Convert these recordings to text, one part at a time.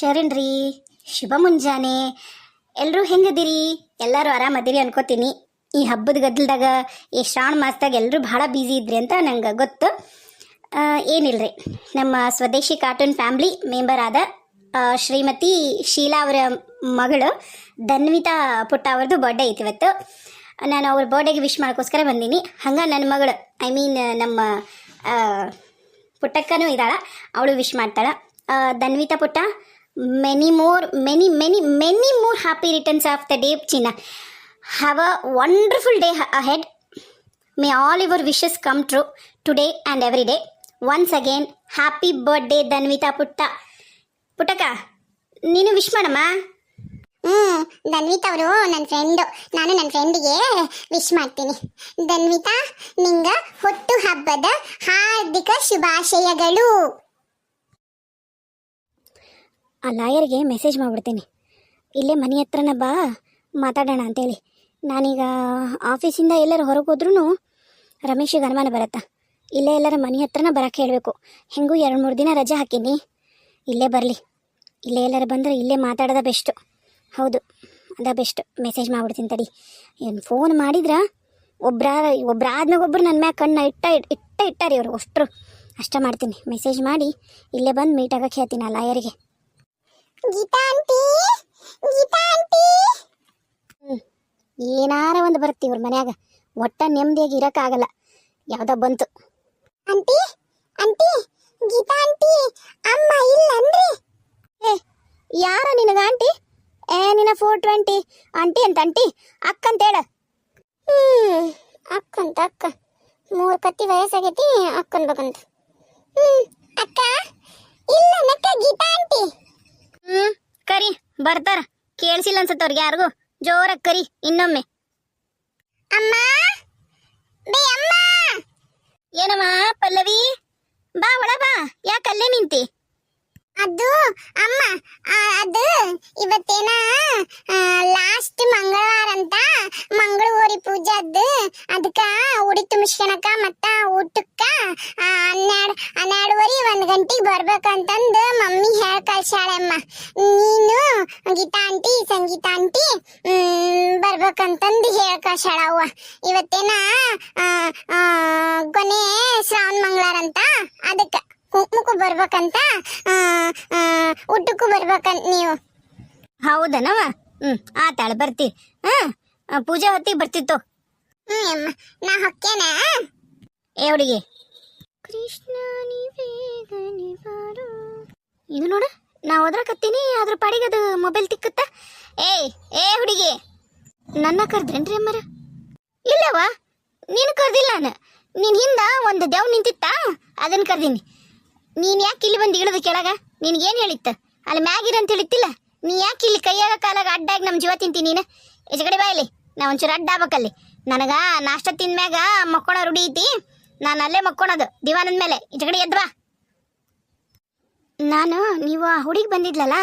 ಶರಣ್ರಿ, ಶುಭ ಮುಂಜಾನೆ. ಎಲ್ಲರೂ ಹೆಂಗದಿರಿ? ಎಲ್ಲರೂ ಆರಾಮದಿರಿ ಅನ್ಕೋತೀನಿ. ಈ ಹಬ್ಬದ ಗದ್ದಲದಾಗ ಈ ಶ್ರಾವಣ ಮಾಸದಾಗ ಎಲ್ಲರೂ ಭಾಳ ಬ್ಯುಸಿ ಇದ್ರಿ ಅಂತ ನಂಗೆ ಗೊತ್ತು. ಏನಿಲ್ರಿ, ನಮ್ಮ ಸ್ವದೇಶಿ ಕಾರ್ಟೂನ್ ಫ್ಯಾಮ್ಲಿ ಮೆಂಬರ್ ಆದ ಶ್ರೀಮತಿ ಶೀಲಾ ಅವರ ಮಗಳು ಧನ್ವಿತಾ ಪುಟ್ಟ ಅವ್ರದ್ದು ಬರ್ಡೇ ಐತಿ ಇವತ್ತು. ನಾನು ಅವ್ರ ಬರ್ಡೇಗೆ ವಿಶ್ ಮಾಡೋಕ್ಕೋಸ್ಕರ ಬಂದೀನಿ. ಹಂಗೆ ನನ್ನ ಮಗಳು ನಮ್ಮ ಪುಟ್ಟಕ್ಕನೂ ಇದ್ದಾಳ, ಅವಳು ವಿಶ್ ಮಾಡ್ತಾಳೆ. ಧನ್ವಿತಾ ಪುಟ್ಟ, many more happy returns of the day ಚಿನ್ನ. Have a wonderful day ahead. May all your wishes come true today and every day. Once again happy birthday Dhanvita ಪುಟ್ಟ. ಪುಟ್ಟಕ್ಕ, ನೀನು ವಿಶ್ ಮಾಡಮ್ಮ. ಧನ್ವಿತಾ ಅವರು ನನ್ನ ಫ್ರೆಂಡು. ನಾನು ನನ್ನ ಫ್ರೆಂಡಿಗೆ ವಿಶ್ ಮಾಡ್ತೀನಿ. ಧನ್ವಿತಾ, ನಿಂಗ ಹುಟ್ಟು ಹಬ್ಬದ ಹಾರ್ದಿಕ ಶುಭಾಶಯಗಳು. ಆ ಲಾಯರ್ಗೆ ಮೆಸೇಜ್ ಮಾಡಿಬಿಡ್ತೀನಿ, ಇಲ್ಲೇ ಮನೆ ಹತ್ರನ ಬಾ ಮಾತಾಡೋಣ ಅಂತೇಳಿ. ನಾನೀಗ ಆಫೀಸಿಂದ ಎಲ್ಲರೂ ಹೊರಗೆ ಹೋದ್ರೂ ರಮೇಶಿಗೆ ಅನುಮಾನ ಬರತ್ತಾ. ಇಲ್ಲೇ ಎಲ್ಲರ ಮನೆ ಹತ್ರನ ಬರೋಕ್ಕೆ ಹೇಳಬೇಕು. ಹೆಂಗೂ 2-3 ದಿನ ರಜೆ ಹಾಕೀನಿ, ಇಲ್ಲೇ ಬರಲಿ. ಇಲ್ಲೇ ಎಲ್ಲರೂ ಬಂದರೆ ಇಲ್ಲೇ ಮಾತಾಡೋದ ಬೆಸ್ಟು. ಹೌದು, ಅದ ಬೆಸ್ಟ್. ಮೆಸೇಜ್ ಮಾಡ್ಬಿಡ್ತೀನಿ ತಡಿ. ಏನು ಫೋನ್ ಮಾಡಿದ್ರೆ ಒಬ್ಬರಾದ್ಮೇಲೆ ಒಬ್ಬರು ನನ್ನ ಮ್ಯಾಗ ಕಣ್ಣು ಇಟ್ಟಾರಿ ಅವರು ಅಷ್ಟರು. ಅಷ್ಟ ಮಾಡ್ತೀನಿ, ಮೆಸೇಜ್ ಮಾಡಿ ಇಲ್ಲೇ ಬಂದು ಮೀಟ್ ಆಗೋಕ್ಕೆ ಹೇಳ್ತೀನಿ ಆ ಲಾಯರಿಗೆ. Geeta aunty, Geeta aunty. ಏನಾರ ಒಂದು ಬರುತ್ತೆ ಇವ್ರ ಮನ್ಯಾಗ, ಒಟ್ಟ ನೆಮ್ಮದಿಯಾಗಿ ಇರೋಕ್ಕಾಗಲ್ಲ. ಯಾವುದೋ ಬಂತು. ಆಂಟಿ, ಆಂಟಿ, ಗೀತಾ ಆಂಟಿ, ಅಮ್ಮ ಇಲ್ಲನ್ರಿ? ಯಾರ ನಿನಗ ಆಂಟಿ? ನಿನ್ನ 420 ಆಂಟಿ ಅಂತ ಆಂಟಿ ಅಕ್ಕಂತೇಳ. ಅಕ್ಕಂತ ಅಕ್ಕ 3 ಕತ್ತಿ ವಯಸ್ಸಾಗೈತಿ ಅಕ್ಕನ್ಬೇಕಂತ. ಅಕ್ಕ ಇಲ್ಲ ನಕ್ಕ ಗೀತಾ ಆಂಟಿ. ಕರಿ, ಬರ್ತಾರ. ಕೇಳಿಸಿಲ್ಲ ಅನ್ಸತ್ತವ್ರಿಗೆ ಯಾರಿಗೂ. ಜೋರಾಗಿ ಕರಿ ಇನ್ನೊಮ್ಮೆ. ಅಮ್ಮ, ಬೇ ಅಮ್ಮ. ಏನಮ್ಮ ಪಲ್ಲವಿ, ಬಾ ಒಳ ಬಾ. ಯಾಕಲ್ಲೇ ನಿಂತಿ? ಅದು ಅಮ್ಮ, ಅದು ಇವತ್ತೇನ ಲಾಸ್ಟ್ ಮಂಗಳವಾರ ಅಂತ ಮಂಗಳೂರಿ ಪೂಜಾದ್ದು. ಅದಕ್ಕ ಉಡಿ ತುಂಬಿಸ್ಕೊಳಕ ಮತ್ತ ಊಟಕ್ಕ 12:30 1 ಗಂಟೆಗೆ ಬರ್ಬೇಕಂತಂದು ಮಮ್ಮಿ ಹೇಳ ಕಳ್ಸಾಳಮ್ಮ. ನೀನು ಗೀತಾ ಆಂಟಿ ಸಂಗೀತಾ ಆಂಟಿ ಬರ್ಬೇಕಂತಂದು ಹೇಳ ಕಳ್ಸಾಳ ಅವ್ವ. ಇವತ್ತೇನ ಕೊನೆ ಶ್ರಾವಣ ಮಂಗಳವಾರ ಅಂತ, ಅದಕ್ಕೆ ಕುಂಕುಮಕ್ಕೂ ಬರ್ಬೇಕಂತ, ಊಟಕ್ಕೂ ಬರ್ಬೇಕಂತ ನೀವು. ಹೌದನವ? ಆತಾಳ ಬರ್ತೀವಿ. ಪೂಜೆ ಹೊತ್ತಿಗೆ ಬರ್ತಿತ್ತು. ಅಮ್ಮ, ನಾ ಹೊಕ್ಕೇನ. ಏ ಹುಡುಗಿ, ಕೃಷ್ಣ ಇದು ನೋಡ, ನಾ ಓದ್ರಕತ್ತೀನಿ, ಅದ್ರ ಪಾಡಿಗೆ ಅದು ಮೊಬೈಲ್ ತಿಕ್ಕುತ್ತ. ಏ ಹುಡುಗಿ, ನನ್ನ ಕರ್ದ್ರೇನ್ರಿ ಅಮ್ಮರ? ಇಲ್ಲವ, ನೀನು ಕರ್ದಿಲ್ಲ. ನೀನು ಹಿಂದ ಒಂದು ದೇವ್ ನಿಂತಿತ್ತ, ಅದನ್ನ ಕರ್ದೀನಿ. ನೀನು ಯಾಕೆ ಇಲ್ಲಿ ಬಂದು ಇಳಿದು ಕೆಳಗ? ನಿನಗೇನು ಹೇಳಿತ್ತ? ಅಲ್ಲಿ ಮ್ಯಾಗಿರ ಅಂತ ಹೇಳಿತ್ತಿಲ್ಲ. ನೀ ಯಾಕೆ ಇಲ್ಲಿ ಕೈಯಾಗ ಕಾಲಾಗ ಅಡ್ಡಾಗಿ ನಮ್ಮ ಜೀವ ತಿಂತೀನಿ ನೀನು? ಈಚೆಗಡೆ ಬಾಯಲ್ಲಿ, ನಾ ಒಂಚೂರು ಅಡ್ಡ ಆಗ್ಬೇಕಲ್ಲಿ. ನನಗೆ ನಾಷ್ಟ ತಿಂದ್ಮ್ಯಾಗ ಮಕ್ಕೊಳ ರೂಢಿ ಐತಿ. ನಾನು ಅಲ್ಲೇ ಮಕ್ಕೊಳೋದು ದಿವಾನದ ಮೇಲೆ. ಈಚೆಗಡೆ ಎದ್ವಾ. ನಾನು ನೀವು ಆ ಹುಡುಗಿ ಬಂದಿದ್ಲಲ್ಲ,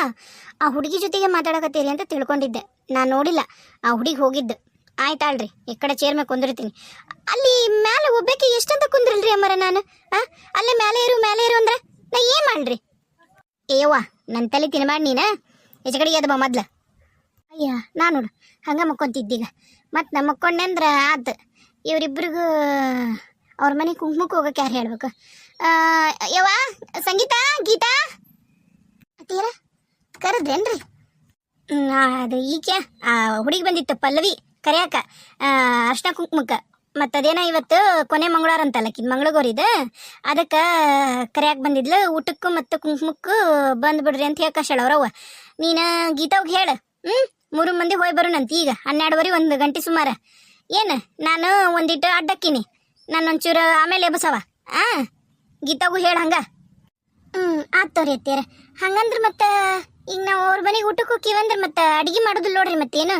ಆ ಹುಡುಗಿ ಜೊತೆಗೆ ಮಾತಾಡಕತ್ತೀರಿ ಅಂತ ತಿಳ್ಕೊಂಡಿದ್ದೆ. ನಾನು ನೋಡಿಲ್ಲ ಆ ಹುಡುಗಿ ಹೋಗಿದ್ದು. ಆಯ್ತಾಳ್ರಿ, ಈ ಕಡೆ ಚೇರ್ ಮೇಲೆ ಕುಂದಿರ್ತೀನಿ. ಅಲ್ಲಿ ಮೇಲೆ ಒಬ್ಬಕ್ಕೆ ಎಷ್ಟಂತ ಕುಂದ್ರಲ್ರಿ ಅಮ್ಮರ ನಾನು? ಅಲ್ಲೇ ಮೇಲೆ ಇರು ಅಂದ್ರೆ ನಾ ಏನು ಮಾಡ್ರಿ? ಏವ್ವ, ನನ್ನ ತಲೆ ತಿನ್ಬಾರ್ದು ನೀನು. ಈಚೆ ಕಡೆಗೆ ಎದ್ದು ಬಾ ಮೊದ್ಲು. ಅಯ್ಯ, ನಾನು ನೋಡು ಹಂಗೆ ಮಕ್ಕೊಂತಿದ್ದೀಗ. ಮತ್ತು ನಾ ಮಕ್ಕೊಂಡೆ ಅಂದ್ರೆ ಆತು. ಇವರಿಬ್ರಿಗೂ ಅವ್ರ ಮನೆ ಕುಂಕುಮಕ್ಕೆ ಹೋಗಕ್ಕೆ ಯಾರು ಹೇಳ್ಬೇಕು? ಯವ್ವ, ಸಂಗೀತಾ, ಗೀತಾ ಅತ್ತೀರ ಕರೆದ್ರೇನ್ರಿ? ಅದು ಈಕೆ ಆ ಹುಡುಗಿ ಬಂದಿತ್ತು ಪಲ್ಲವಿ ಕರೆಯಾಕ ಅರ್ಶಿನ ಕುಂಕುಮಕ್ಕೆ. ಮತ್ತು ಅದೇನ ಇವತ್ತು ಕೊನೆ ಮಂಗಳವಾರ ಅಂತಲ್ಲ, ಮಂಗಳಗೌರಿದ, ಅದಕ್ಕೆ ಕರೆಯಾಕೆ ಬಂದಿದ್ಲು. ಊಟಕ್ಕೂ ಮತ್ತು ಕುಂಕುಮಕ್ಕೂ ಬಂದುಬಿಡ್ರಿ ಅಂತ ಹೇಳ್ಕಶಾಳ ಅವ್ರವ್ವ. ನೀನು ಗೀತಾವ್ಗೆ ಹೇಳು. 3 ಮಂದಿ ಹೋಗಿ ಬರೋಣಂತ. ಈಗ 12:30 1 ಗಂಟೆ ಸುಮಾರು. ಏನು, ನಾನು ಒಂದಿಟ್ಟು ಅಡ್ಡಕ್ಕಿನಿ, ನಾನು ಒಂಚೂರು ಆಮೇಲೆ ಎಬಸವ. ಗೀತಾಗೂ ಹೇಳು ಹಂಗ. ಆತವ್ರಿ ಅತ್ತೀರ. ಹಂಗಂದ್ರೆ ಮತ್ತೆ ಈಗ ನಾವು ಅವ್ರ ಮನೆಗೆ ಊಟಕ್ಕೆ ಹೋಗ್ತೀವಂದ್ರೆ ಮತ್ತೆ ಅಡುಗೆ ಮಾಡೋದಿಲ್ಲ ನೋಡ್ರಿ. ಮತ್ತೇನು,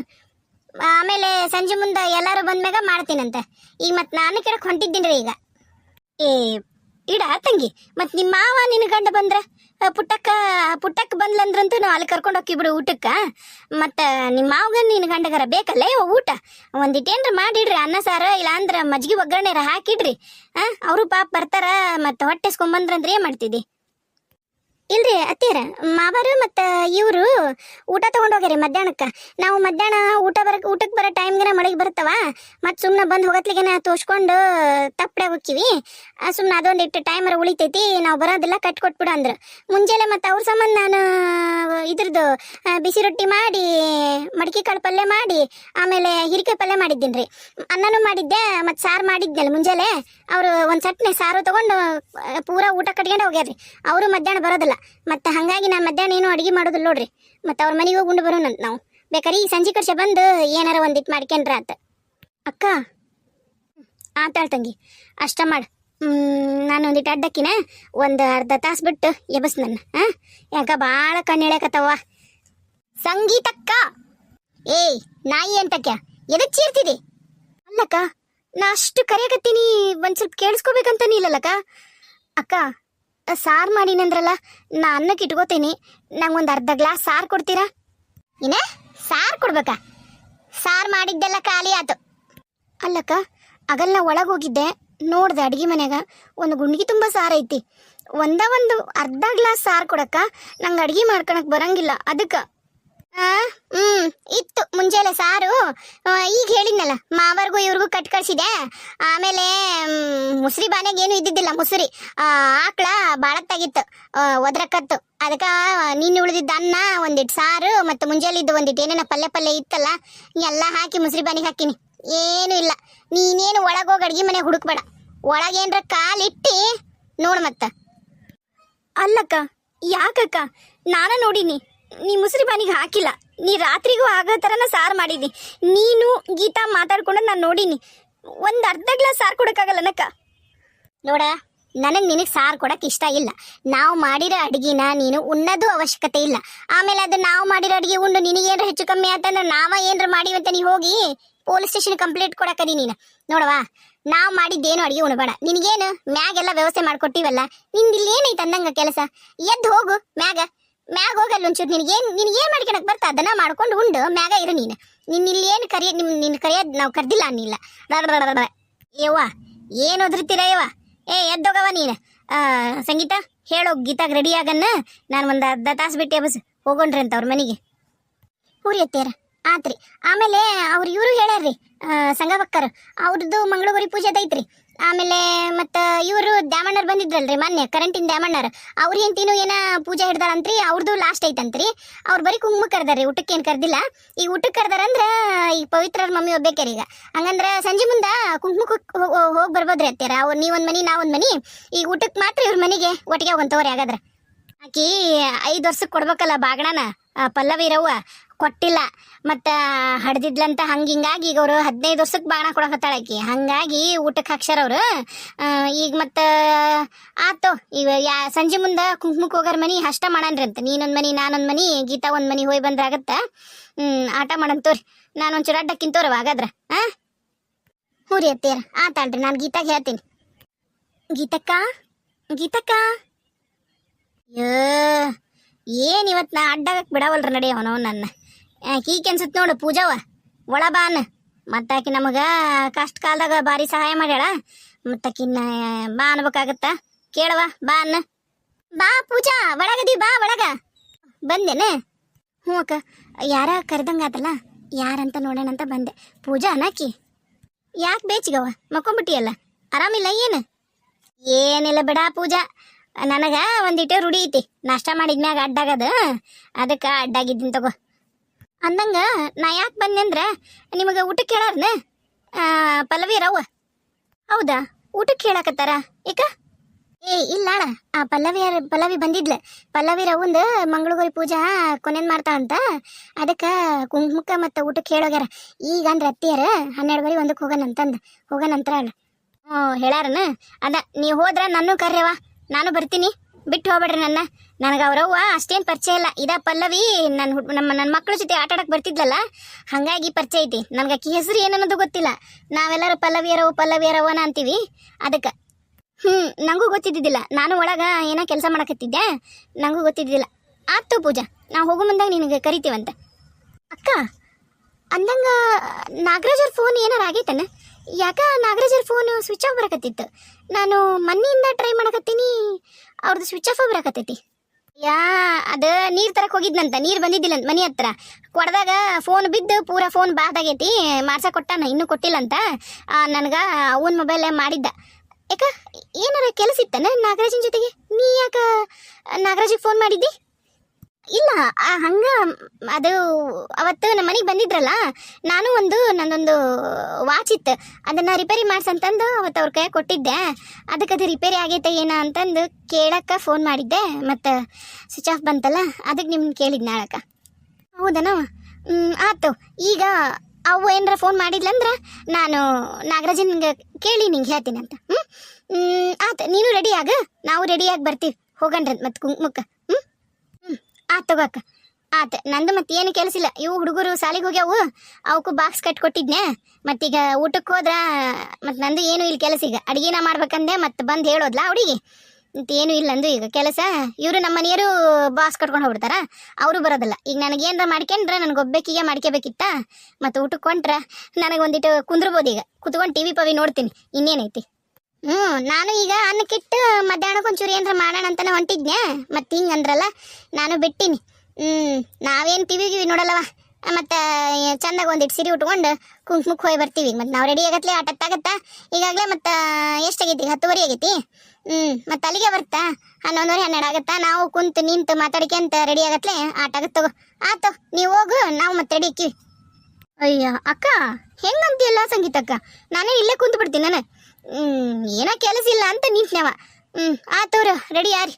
ಆಮೇಲೆ ಸಂಜೆ ಮುಂದೆ ಎಲ್ಲರೂ ಬಂದ್ಮ್ಯಾಗ ಮಾಡ್ತೀನಂತ. ಈಗ ಮತ್ತೆ ನಾನು ಕೆಳಕ್ಕೆ ಹೊಂಟಿದ್ದೀನಿ ರೀ ಈಗ. ಇಡ ತಂಗಿ, ಮತ್ತು ನಿಮ್ಮ ಮಾವ ನಿನ್ನ ಗಂಡ ಬಂದ್ರೆ ಪುಟ್ಟಕ್ಕೆ ಬಂದ್ಲಂದ್ರಂತೂ ನಾವು ಅಲ್ಲಿ ಕರ್ಕೊಂಡು ಹೋಗ್ಬಿಡು ಊಟಕ್ಕೆ. ಮತ್ತು ನಿಮ್ಮ ಮಾವಗ ನಿನ್ನ ಗಂಡಗಾರ ಬೇಕಲ್ಲ ಊಟ. ಒಂದಿಟ್ಟೇನ್ರ ಮಾಡಿಡ್ರಿ, ಅನ್ನ ಸಾರು ಇಲ್ಲ ಅಂದ್ರೆ ಮಜ್ಜಿಗೆ ಒಗ್ಗರಣೆರ ಹಾಕಿಡ್ರಿ. ಅವರು ಪಾಪ ಬರ್ತಾರ, ಮತ್ತು ಹೊಟ್ಟೆಸ್ಕೊಂಬಂದ್ರಂದ್ರೆ ಏನು ಮಾಡ್ತಿದ್ದಿ? ಇಲ್ರಿ ಅತ್ತಿಯರ ಮಾವರು ಮತ್ತು ಇವರು ಊಟ ತೊಗೊಂಡೋಗ್ಯಾರಿ ಮಧ್ಯಾಹ್ನಕ್ಕೆ. ನಾವು ಮಧ್ಯಾಹ್ನ ಊಟಕ್ಕೆ ಬರೋ ಟೈಮ್ಗೆ ಮಳೆಗೆ ಬರುತ್ತವ, ಮತ್ತು ಸುಮ್ಮನೆ ಬಂದು ಹೋಗತ್ಲಿಗೆನ ತೋರ್ಸ್ಕೊಂಡು ತಪ್ಪಡೆ ಹೋಗ್ತೀವಿ. ಸುಮ್ಮನೆ ಅದೊಂದಿಟ್ಟು ಟೈಮರ ಉಳಿತೈತಿ, ನಾವು ಬರೋದಿಲ್ಲ ಕಟ್ಕೊಟ್ಬಿಡು ಅಂದ್ರು. ಮುಂಜಾನೆ ಮತ್ತು ಅವ್ರ ಸಂಬಂಧ ನಾನು ಇದ್ರದ್ದು ಬಿಸಿ ರೊಟ್ಟಿ ಮಾಡಿ, ಮಡಿಕೆ ಕಾಳು ಪಲ್ಯ ಮಾಡಿ, ಆಮೇಲೆ ಹಿರಿಕಾಯಿ ಪಲ್ಯ ಮಾಡಿದ್ದೀನಿ ರೀ. ಅನ್ನನೂ ಮಾಡಿದ್ದೆ ಮತ್ತು ಸಾರು ಮಾಡಿದ್ನಲ್ಲ ಮುಂಜಾನೆ. ಅವರು ಒಂದು ಚಟ್ನಿ ಸಾರು ತೊಗೊಂಡು ಪೂರಾ ಊಟ ಕಟ್ಕೊಂಡು ಹೋಗ್ಯಾರ್ರಿ. ಅವರು ಮಧ್ಯಾಹ್ನ ಬರೋದಿಲ್ಲ, ಮತ್ತು ಹಾಗಾಗಿ ನಾನು ಮಧ್ಯಾಹ್ನ ಏನು ಅಡುಗೆ ಮಾಡೋದಿಲ್ಲ ನೋಡ್ರಿ. ಮತ್ತು ಅವ್ರ ಮನೆಗೆ ಹೋಗಿ ಉಂಡು ಬರೋಣ ನಾವು. ಬೇಕಾರೆ ಈ ಸಂಜೆ ಕರ್ಷೆ ಬಂದು ಏನಾರ ಒಂದಿಟ್ಟು ಮಾಡ್ಕೊಂಡ್ರ ಆತ. ಅಕ್ಕ ಆತಾಳ ತಂಗಿ, ಅಷ್ಟ ಮಾಡು. ನಾನು ಒಂದಿಟ್ಟು ಅಡ್ಡಕ್ಕಿನ ಒಂದು ಅರ್ಧ ತಾಸು ಬಿಟ್ಟು ಎಬಸ್ ನನ್ನ. ಯಾಕ ಭಾಳ ಕಣ್ಣು ಎಳ್ಯಾಕತ್ತವ್ವ. ಸಂಗೀತಕ್ಕ, ಏಯ್ ನಾಯಿ ಅಂತಕ್ಯ ಎದಕ್ಕೆ ಚೀರ್ತಿದಿ? ಅಲ್ಲಕ್ಕ, ನಾ ಅಷ್ಟು ಕರೆಯಕತ್ತೀನಿ, ಒಂದು ಸ್ವಲ್ಪ ಕೇಳಿಸ್ಕೋಬೇಕಂತ ಇಲ್ಲಲ್ಲಕ್ಕ. ಅಕ್ಕ ಸಾರು ಮಾಡಿನಂದ್ರಲ್ಲ, ನಾ ಅನ್ನಕ್ಕೆ ಇಟ್ಕೋತೀನಿ, ನಂಗೆ ಒಂದು ಅರ್ಧ ಗ್ಲಾಸ್ ಸಾರು ಕೊಡ್ತೀರಾ? ಏನ ಸಾರು ಕೊಡ್ಬೇಕಾ? ಸಾರು ಮಾಡಿದ್ದೆಲ್ಲ ಖಾಲಿ ಆತು. ಅಲ್ಲಕ್ಕ, ಆಗಲ್ಲ ನಾ ಒಳಗೆ ಹೋಗಿದ್ದೆ, ನೋಡ್ದೆ ಅಡುಗೆ ಮನ್ಯಾಗ ಒಂದು ಗುಂಡಿಗೆ ತುಂಬ ಸಾರು ಐತಿ. ಒಂದು ಅರ್ಧ ಗ್ಲಾಸ್ ಸಾರು ಕೊಡಕ್ಕ, ನಂಗೆ ಅಡುಗೆ ಮಾಡ್ಕೊಳಕ್ಕೆ ಬರಂಗಿಲ್ಲ ಅದಕ್ಕೆ. ಇತ್ತು ಮುಂಜಾನೆ ಸಾರು, ಈಗ ಹೇಳಿದ್ನಲ್ಲ ಮಾವರ್ಗೂ ಇವ್ರಿಗೂ ಕಟ್ ಕಳ್ಸಿದೆ. ಆಮೇಲೆ ಮುಸ್ರಿ ಬಾನ್ಯಾಗ ಏನು ಇದ್ದಿದ್ದಿಲ್ಲ, ಮುಸ್ರಿ ಆಕಳ ಬಾಳತ್ತಾಗಿತ್ತು, ಒದ್ರಕತ್ತು. ಅದಕ್ಕೆ ನೀನು ಉಳಿದಿದ್ದ ಅನ್ನ, ಒಂದಿಟ್ಟು ಸಾರು, ಮತ್ತು ಮುಂಜಾಲಿದ್ದು ಒಂದಿಟ್ಟು ಏನೇನ ಪಲ್ಯ ಇತ್ತಲ್ಲ, ಎಲ್ಲ ಹಾಕಿ ಮುಸ್ರಿ ಬಾನಿಗೆ ಹಾಕಿನಿ. ಏನೂ ಇಲ್ಲ, ನೀನೇನು ಒಳಗೋಗಿ ಅಡ್ಗೆ ಮನೆ ಹುಡುಕ್ಬೇಡ, ಒಳಗೇನ್ರ ಕಾಲಿಟ್ಟಿ ನೋಡು ಮತ್ತ. ಅಲ್ಲಕ್ಕ, ಯಾಕಕ್ಕ? ನಾನು ನೋಡಿನಿ ನೀ ಮುಸ್ರಿ ಬಾನಿಗೆ ಹಾಕಿಲ್ಲ, ನೀ ರಾತ್ರಿಗೂ ಆಗೋ ಥರನ ಸಾರು ಮಾಡಿದ್ದಿ. ನೀನು ಗೀತಾ ಮಾತಾಡ್ಕೊಂಡು ನಾನು ನೋಡೀನಿ. ಒಂದು ಅರ್ಧ ಗ್ಲಾಸ್ ಸಾರು ಕೊಡೋಕ್ಕಾಗಲ್ಲನಕ್ಕ? ನೋಡ, ನನಗೆ ನಿನಗೆ ಸಾರು ಕೊಡೋಕೆ ಇಷ್ಟ ಇಲ್ಲ. ನಾವು ಮಾಡಿರೋ ಅಡುಗೆನ ನೀನು ಉಣ್ಣೋದು ಅವಶ್ಯಕತೆ ಇಲ್ಲ. ಆಮೇಲೆ ಅದು ನಾವು ಮಾಡಿರೋ ಅಡುಗೆ ಉಂಡು ನಿನಗೇನ್ರ ಹೆಚ್ಚು ಕಮ್ಮಿ ಆತಂದ್ರೆ ನಾವ ಏನರ ಮಾಡಿವಂತ ನೀ ಹೋಗಿ ಪೊಲೀಸ್ ಸ್ಟೇಷನ್ ಕಂಪ್ಲೇಂಟ್ ಕೊಡಕದಿ ನೀನು. ನೋಡವಾ, ನಾವು ಮಾಡಿದ್ದೇನು ಅಡುಗೆ ಉಣಬೇಡ. ನಿನಗೇನು ಮ್ಯಾಗೆಲ್ಲ ವ್ಯವಸ್ಥೆ ಮಾಡ್ಕೊಟ್ಟಿವಲ್ಲ, ನಿಂದು ಇಲ್ಲಿ ಏನೈತೆ ಅಂದಂಗ ಕೆಲಸ? ಎದ್ದು ಹೋಗು ಮ್ಯಾಗ ಹೋಗಲ್ಲ ಒಂಚೂರು. ನಿನಗೇನು ಮಾಡ್ಕೊಳಕ್ ಬರ್ತಾ ಅದನ್ನ ಮಾಡ್ಕೊಂಡು ಉಂಡು ಮ್ಯಾಗ ಇರು ನೀನು. ಇಲ್ಲಿ ಏನು ನಿನ್ನ ಕರೆಯೋದು ನಾವು ಕರ್ದಿಲ್ಲ ಅನ್ನಿಲ್ಲ. ಯವ್ವ ಏನು ಒದರ್ತೀರ ಯವ್ವ? ಎದ್ದೋಗವ ನೀನು. ಸಂಗೀತ ಹೇಳೋಗಿ ಗೀತಾಗ ರೆಡಿ ಆಗನ್ನ, ನಾನು ಒಂದು ಅರ್ಧ ತಾಸು ಬಿಟ್ಟೆ ಬಸ್ ಹೋಗೋಣ್ರಿ ಅಂತ ಅವ್ರ ಮನೆಗೆ. ಊರಿ ಎತ್ತೇರ ಆತ್ರಿ. ಆಮೇಲೆ ಇವರು ಹೇಳ್ಯಾರ್ರಿ ಸಂಗವಕ್ಕರು, ಅವ್ರದ್ದು ಮಂಗಳಗೌರಿ ಪೂಜೆ ಐತ್ರಿ. ಆಮೇಲೆ ಮತ್ತು ಇವರು ದ್ಯಾಮಣ್ಣರು ಬಂದಿದ್ರಲ್ರಿ ಮೊನ್ನೆ, ಕರೆಂಟಿನ ದ್ಯಾಮಣ್ಣರು, ಅವ್ರು ಹೆಂಡ್ತಿನೂ ಏನೋ ಪೂಜೆ ಹಿಡ್ದಾರಂತ್ರಿ. ಅವ್ರದ್ದು ಲಾಸ್ಟ್ ಐತಂತ್ರಿ. ಅವ್ರು ಬರೀ ಕುಂಕುಮ ಕರ್ದಾರ್ರಿ, ಊಟಕ್ಕೆ ಏನು ಕರ್ದಿಲ್ಲ. ಈಗ ಊಟಕ್ಕೆ ಕರ್ದಾರಂದ್ರೆ ಈಗ ಪವಿತ್ರರ ಮಮ್ಮಿ ಒಬ್ಬೇಕ್ಯಾರ. ಈಗ ಹಂಗಂದ್ರೆ ಸಂಜೆ ಮುಂದೆ ಕುಂಕುಮಕ್ಕೆ ಹೋಗಿ ಬರ್ಬೋದ್ರಿ ಅತ್ಯಾರ. ಅವ್ರು ನೀವೊಂದು ಮನೆ ನಾವೊಂದು ಮನೆ. ಈಗ ಊಟಕ್ಕೆ ಮಾತ್ರ ಇವ್ರ ಮನೆಗೆ ಒಟ್ಟಿಗೆ ಹೋಗಂತವ್ರಿ. ಹಾಗಾದ್ರೆ ಆಕಿ 5 ವರ್ಷಕ್ಕೆ ಕೊಡ್ಬೇಕಲ್ಲ ಬಾಗಣನ, ಪಲ್ಲವಿರವ್ವ ಕೊಟ್ಟಿಲ್ಲ, ಮತ್ತು ಹಡ್ದಿದ್ಲಂತ. ಹಿಂಗಾಗಿ ಈಗ ಅವರು 15 ವರ್ಷಕ್ಕೆ ಬಾಗಣ ಕೊಡಕತ್ತಾಳ ಆಕಿ. ಹಾಗಾಗಿ ಊಟಕ್ಕೆ ಹಾಕ್ಸ್ಯಾರ ಅವರು. ಈಗ ಮತ್ತು ಆತು, ಈಗ ಸಂಜೆ ಮುಂದೆ ಕುಂಕುಮಕ್ಕೆ ಹೋಗೋರ್ ಮನೆ ಅಷ್ಟ ಮಾಡನ್ರಿ ಅಂತ. ನೀನೊಂದು ಮನೆ ನಾನೊಂದು ಮನೆ, ಗೀತಾ ಒಂದು ಮನೆ ಹೋಗಿ ಬಂದ್ರೆ ಆಗತ್ತ. ಆಟ ಮಾಡಂತವ್ರಿ. ನಾನು ಒಂಚೂರು ಅಡ್ಡಕ್ಕಿಂತವ್ರವ ಹಾಗಾದ್ರೆ. ಹ್ಞೂ ರೀ ಅತ್ತೇರ ಆತಾಳ್ರಿ. ನಾನು ಗೀತಾಗ ಹೇಳ್ತೀನಿ. ಗೀತಕ್ಕ ಏನ್ ಇವತ್ತು ನಾ ಅಡ್ಡಾಗಕ್ಕೆ ಬಿಡವಲ್ರ ನಡೆಯವನವ ನನ್ನ. ಈಕೆ ಅನ್ಸುತ್ತೆ ನೋಡು ಪೂಜಾವ, ಒಳ ಬಾ ಅನ್ನ. ಮತ್ತಾಕಿ ನಮಗೆ ಕಷ್ಟ ಕಾಲದಾಗ ಭಾರಿ ಸಹಾಯ ಮಾಡ್ಯಾಳ, ಮತ್ತಾಕಿನ್ನ ಬಾ ಅನ್ಬೇಕಾಗತ್ತ. ಕೇಳವ, ಬಾ ಅನ್ನ. ಬಾ ಪೂಜಾ, ಒಳಗದಿ ಬಾ. ಒಳಗ ಬಂದೇನೆ? ಹ್ಞೂ ಅಕ್ಕ, ಯಾರ ಕರೆದಂಗಾತಲ್ಲ, ಯಾರಂತ ನೋಡೋಣ ಅಂತ ಬಂದೆ. ಪೂಜಾ ಅನ್ನಾಕಿ? ಯಾಕೆ ಬೇಚಿಗವ, ಮಕ್ಕೊಂಬಿಟ್ಟಿಯಲ್ಲ, ಆರಾಮಿಲ್ಲ ಏನು? ಏನಿಲ್ಲ ಬಿಡ ಪೂಜಾ, ನನಗೆ ಒಂದಿಟ್ಟು ರೂಢಿ ಐತಿ ನಾಷ್ಟ ಮಾಡಿದ್ಮ್ಯಾಗ ಅಡ್ಡಾಗದು, ಅದಕ್ಕೆ ಅಡ್ಡಾಗಿದ್ದೀನಿ ತಗೋ. ಅಂದಂಗ ನಾ ಯಾಕೆ ಬಂದೆ ಅಂದ್ರೆ ನಿಮಗೆ ಊಟಕ್ಕೆ ಹೇಳಾರನ ಪಲ್ಲವಿರವ್ವ? ಹೌದಾ, ಊಟಕ್ಕೆ ಹೇಳಕತ್ತಾರ? ಏಕ? ಇಲ್ಲಾಳ, ಆ ಪಲ್ಲವಿ ಬಂದಿದ್ಲ. ಪಲ್ಲವಿರವ್ವಂದು ಮಂಗಳಗೌರಿ ಪೂಜಾ ಕೊನೆನ್ ಮಾಡ್ತಾ ಅಂತ, ಅದಕ್ಕೆ ಕುಂಕುಮಕ್ಕೆ ಮತ್ತು ಊಟಕ್ಕೆ ಹೇಳೋಗ್ಯಾರ. ಈಗ ಅಂದ್ರೆ ಅತ್ತಿಯರ 12:30 1ಕ್ಕೆ ಹೋಗೋಣಂತರ ಅಲ್ಲ. ಹೇಳಾರನ? ಅದ ನೀವು ಹೋದ್ರ ನಾನು ಕರ್ಯವ, ನಾನು ಬರ್ತೀನಿ. ಬಿಟ್ಟು ಹೋಗ್ಬೇಡ್ರಿ ನನಗೆ ಅವ್ರವ್ವ ಅಷ್ಟೇನು ಪರಿಚಯ ಇಲ್ಲ. ಇದ ಪಲ್ಲವಿ ನನ್ನ ಮಕ್ಕಳ ಜೊತೆ ಆಟ ಆಡಕ್ಕೆ ಬರ್ತಿದ್ಲಲ್ಲ, ಹಾಗಾಗಿ ಪರಿಚಯ ಐತಿ. ನನಗೆ ಅಕ್ಕಿ ಹೆಸರು ಏನನ್ನೋದು ಗೊತ್ತಿಲ್ಲ. ನಾವೆಲ್ಲರೂ ಪಲ್ಲವಿಯರವ್ವನ ಅಂತೀವಿ. ಅದಕ್ಕೆ ನನಗೂ ಗೊತ್ತಿದ್ದಿದ್ದಿಲ್ಲ. ನಾನು ಒಳಗೆ ಏನೋ ಕೆಲಸ ಮಾಡಕತ್ತಿದ್ದೆ, ನನಗೂ ಗೊತ್ತಿದ್ದಿಲ್ಲ. ಆಯ್ತು ಪೂಜಾ, ನಾವು ಹೋಗೋ ಮುಂದಾಗ ನಿನಗೆ ಕರಿತೀವಂತ. ಅಕ್ಕ ಅಂದಂಗ ನಾಗರಾಜರ ಫೋನ್ ಏನಾರು ಆಗೈತನ? ಯಾಕ ನಾಗರಾಜರ ಫೋನು ಸ್ವಿಚ್ ಆಫ್ ಬರಕತ್ತಿತ್ತು. ನಾನು ಮನೆಯಿಂದ ಟ್ರೈ ಮಾಡಕತ್ತೀನಿ, ಅವ್ರದ್ದು ಸ್ವಿಚ್ ಆಫ್ ಬರಕತ್ತೈತಿ. ಯಾ ಅದ ನೀರ್ ತರಕ್ ಹೋಗಿದ್ನಂತ, ನೀರ್ ಬಂದಿದ್ದಿಲ್ಲ ಅಂತ ಮನಿ ಹತ್ರ. ಕೊಡದಾಗ ಫೋನ್ ಬಿದ್ದು ಪೂರಾ ಫೋನ್ ಬಾದಾಗೈತಿ, ಮಾಡ್ಸಕ್ ಕೊಟ್ಟಾನ, ಇನ್ನೂ ಕೊಟ್ಟಿಲ್ಲ ಅಂತ. ನನಗ ಅವನ್ ಮೊಬೈಲ್ ಮಾಡಿದ್ದ. ಯಾಕ ಏನಾರ ಕೆಲಸ ಇತ್ತನ ನಾಗರಾಜನ್ ಜೊತೆಗೆ? ನೀ ಯಾಕ ನಾಗರಾಜಿಗೆ ಫೋನ್ ಮಾಡಿದ್ದಿ? ಇಲ್ಲ ಹಂಗ ಅದು ಅವತ್ತು ನಮ್ಮ ಮನೆಗೆ ಬಂದಿದ್ರಲ್ಲ, ನಾನು ನಂದೊಂದು ವಾಚ್ ಇತ್ತು, ಅದನ್ನ ರಿಪೇರಿ ಮಾಡ್ಸಂತಂದು ಅವತ್ತು ಅವ್ರ ಕೈ ಕೊಟ್ಟಿದ್ದೆ. ಅದಕ್ಕೆ ಅದು ರಿಪೇರಿ ಆಗೈತೆ ಏನ ಅಂತಂದು ಕೇಳಕ್ಕೆ ಫೋನ್ ಮಾಡಿದ್ದೆ. ಮತ್ತು ಸ್ವಿಚ್ ಆಫ್ ಬಂತಲ್ಲ, ಅದಕ್ಕೆ ನಿಮ್ಗೆ ಕೇಳಿದ್ನ ಹೇಳಕ್ಕ. ಹೌದನವ? ಆಯ್ತು. ಈಗ ಅವು ಏನಾರ ಫೋನ್ ಮಾಡಿದ್ಲಂದ್ರೆ ನಾನು ನಾಗರಾಜನ್ಗೆ ಕೇಳಿ ನಿಂಗೆ ಹೇಳ್ತೀನಿ ಅಂತ. ಆಯ್ತು, ನೀನು ರೆಡಿ ಆಗ, ನಾವು ರೆಡಿಯಾಗಿ ಬರ್ತೀವಿ, ಹೋಗಣ್ರಂತ ಮತ್ತು ಕುಂಕುಮಕ್ಕೆ. ಆಯ್ತು ತಗೋಕ್ಕ. ಆಯ್ತು, ನಂದು ಮತ್ತೆ ಏನು ಕೆಲಸ ಇಲ್ಲ. ಇವು ಹುಡುಗರು ಸಾಲಿಗೆ ಹೋಗ್ಯಾವು, ಅವಕ್ಕೂ ಬಾಕ್ಸ್ ಕಟ್ಕೊಟ್ಟಿದ್ನೆ. ಮತ್ತೀಗ ಊಟಕ್ಕೆ ಹೋದ್ರ ಮತ್ತು ನಂದು ಏನೂ ಇಲ್ಲ ಕೆಲಸ. ಈಗ ಅಡುಗೆನ ಮಾಡ್ಬೇಕಂದೆ, ಮತ್ತು ಬಂದು ಹೇಳೋದ್ಲ ಹುಡುಗಿ. ಮತ್ತು ಏನೂ ಇಲ್ಲ ಅಂದು ಈಗ ಕೆಲಸ. ಇವರು ನಮ್ಮ ಮನೆಯವರು ಬಾಕ್ಸ್ ಕಟ್ಕೊಂಡು ಹೋಗ್ಬಿಡ್ತಾರ, ಅವರು ಬರೋದಿಲ್ಲ. ಈಗ ನನಗೇನಾರ ಮಾಡ್ಕೊಂಡ್ರೆ ನನಗೊಬ್ಬಾಕಿಗೆ ಮಾಡ್ಕೋಬೇಕಿತ್ತ. ಮತ್ತು ಊಟಕ್ಕೆ ಹೊಂಟ್ರೆ ನನಗೆ ಒಂದಿಟ್ಟು ಕುಂದ್ರಬೋದು. ಈಗ ಕುತ್ಕೊಂಡು ಟಿ ವಿ ಪವಿ ನೋಡ್ತೀನಿ, ಇನ್ನೇನೈತಿ. ನಾನು ಈಗ ಅನ್ನಕ್ಕಿಟ್ಟು ಮಧ್ಯಾಹ್ನಕ್ಕೆ ಒಂಚೂರು ಏನಾರ ಮಾಡೋಣ ಅಂತಾನೆ ಹೊಂಟಿದ್ನೆ. ಮತ್ತು ಹಿಂಗೆ ಅಂದ್ರಲ್ಲ, ನಾನು ಬಿಟ್ಟಿನಿ. ನಾವೇನು ಟಿ ವಿ ನೋಡಲ್ಲವ. ಮತ್ತು ಚಂದಾಗ ಒಂದಿಟ್ಟು ಸೀರೆ ಉಟ್ಕೊಂಡು ಕುಂಕುಮಕ್ಕೆ ಹೋಗಿ ಬರ್ತೀವಿ. ಮತ್ತು ನಾವು ರೆಡಿ ಆಗತ್ಲೆ ಆಟತ್ತಾಗತ್ತಾ ಈಗಾಗಲೇ. ಮತ್ತು ಎಷ್ಟಾಗೈತಿ? 10:30 ಆಗೈತಿ. ಮತ್ತು ಅಲ್ಲಿಗೆ ಬರ್ತಾ 11:30 12 ಆಗತ್ತಾ. ನಾವು ಕುಂತು ನಿಂತು ಮಾತಾಡ್ಕೊಂತ ರೆಡಿ ಆಗತ್ಲೆ ಆಟ ಆಗತ್ತೆ. ತಗೋ ಆತು, ನೀವು ಹೋಗು, ನಾವು ಮತ್ತೆ ರೆಡಿ ಆಕ್ಕಿವಿ. ಅಯ್ಯ ಅಕ್ಕ, ಹೆಂಗಂತೀಯಲ್ಲ ಸಂಗೀತಕ್ಕ? ನಾನೇ ಇಲ್ಲೇ ಕುಂತು ಬಿಡ್ತೀನಿ. ನಾನು ಏನೋ ಕೆಲಸ ಇಲ್ಲ ಅಂತ ನಿಂತ್ನವ. ಆತವ್ರು ರೆಡಿ ಯಾರಿ.